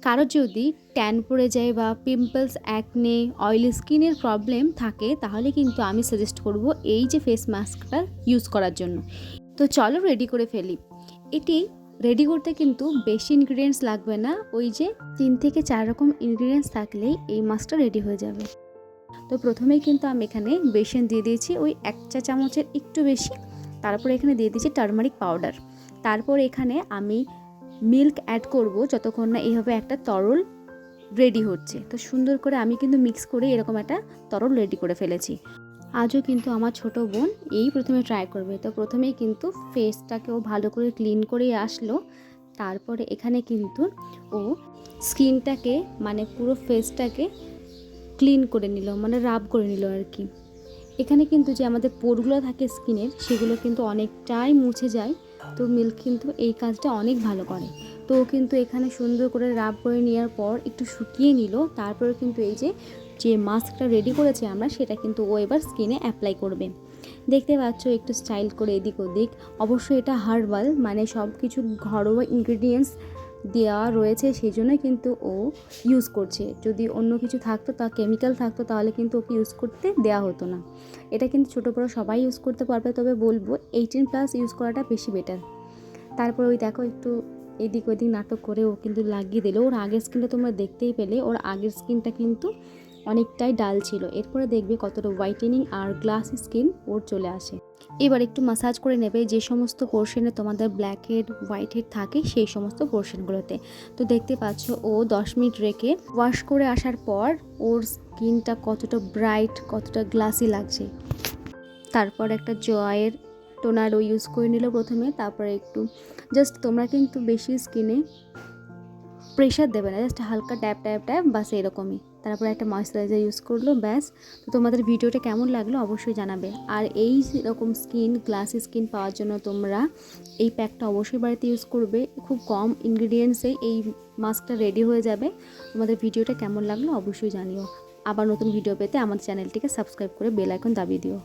কারো যদি ট্যান পড়ে যায় বা পিম্পলস, অ্যাকনে, অয়েলি স্কিনের প্রবলেম থাকে তাহলে কিন্তু আমি সাজেস্ট করব এই যে ফেস মাস্কটা ইউজ করার জন্য। তো চলো রেডি করে ফেলি। এটি রেডি করতে কিন্তু বেশি ইনগ্রিডিয়েন্টস লাগবে না, ওই যে 3 থেকে 4 রকম ইনগ্রিডিয়েন্টস থাকলেই এই মাস্কটা রেডি হয়ে যাবে। তো প্রথমেই কিন্তু আমি এখানে বেসন দিয়ে দিয়েছি ওই 1 চা চামচের একটু বেশি। তারপর এখানে দিয়ে দিয়েছি টারমারিক পাউডার। তারপর এখানে আমি মিল্ক অ্যাড করব যতক্ষণ না এইভাবে একটা তরল রেডি হচ্ছে। তো সুন্দর করে আমি কিন্তু মিক্স করে এরকম একটা তরল রেডি করে ফেলেছি। আজও কিন্তু আমার ছোট বোন এই প্রথমে ট্রাই করবে। তো প্রথমেই কিন্তু ফেসটাকেও ভালো করে ক্লিন করে আসলো। তারপরে এখানে কিন্তু ও স্কিনটাকে মানে পুরো ফেসটাকে ক্লিন করে নিল, মানে রাব করে নিল আর কি। এখানে কিন্তু যে আমাদের পোরগুলো থাকে স্কিনের সেগুলো কিন্তু অনেকটাই মুছে যায়। তো মিল্ক কিন্তু এই কাজটা অনেক ভালো করে। তো ও কিন্তু এখানে সুন্দর করে রাব করে নেওয়ার পর একটু শুকিয়ে নিল। তারপরে কিন্তু এই যে যে মাস্কটা রেডি করেছি আমরা সেটা কিন্তু ও এবার স্কিনে অ্যাপ্লাই করবে। দেখতে পাচ্ছ একটু স্টাইল করে এদিক ওদিক। অবশ্যই এটা হার্বাল, মানে সব কিছু ঘরোয়া ইনগ্রিডিয়েন্টস দেওয়া রয়েছে, সেই জন্যই কিন্তু ও ইউজ করছে। যদি অন্য কিছু থাকতো, তা কেমিক্যাল থাকতো, তাহলে কিন্তু ওকে ইউজ করতে দেওয়া হতো না। এটা কিন্তু ছোটো বড়ো সবাই ইউজ করতে পারবে, তবে বলবো 18+ ইউজ করাটা বেশি বেটার। তারপর ওই দেখো একটু এদিক ওদিক নাটক করে ও কিন্তু লাগিয়ে দিল। ওর আগের স্কিনটা তোমরা দেখতেই পেলে, ওর আগের স্কিনটা কিন্তু অনেকটাই ডাল ছিল। এরপরে দেখবে কতটা হোয়াইটেনিং আর গ্লাসি স্কিন ওর চলে আসে। এবার একটু মাসাজ করে নেবে যে সমস্ত পোর্শনে তোমাদের ব্ল্যাক হেড, হোয়াইট হেড থাকে সেই সমস্ত পোর্শনগুলোতে। তো দেখতে পাচ্ছ ও 10 মিনিট রেখে ওয়াশ করে আসার পর ওর স্কিনটা কতটা ব্রাইট, কতটা গ্লাসি লাগছে। তারপর একটা জয়ের টোনারও ইউজ করে নিল প্রথমে। তারপরে একটু জাস্ট তোমরা কিন্তু বেশি স্কিনে প্রেশার দেবে না, জাস্ট হালকা ট্যাপ ট্যাপ ট্যাপ, বাস এরকমই। তারপরে একটা ময়েশ্চারাইজার ইউজ করলো, ব্যাস। তো তোমাদের ভিডিওটা কেমন লাগলো অবশ্যই জানাবে। আর এই রকম স্কিন, গ্লাসি স্কিন পাওয়ার জন্য তোমরা এই প্যাকটা অবশ্যই বাড়িতে ইউজ করবে। খুব কম ইনগ্রিডিয়েন্টসে এই মাস্কটা রেডি হয়ে যাবে। তোমাদের ভিডিওটা কেমন লাগলো অবশ্যই জানিও। আবার নতুন ভিডিও পেতে আমাদের চ্যানেলটিকে সাবস্ক্রাইব করে বেল আইকন দাবিয়ে দিও।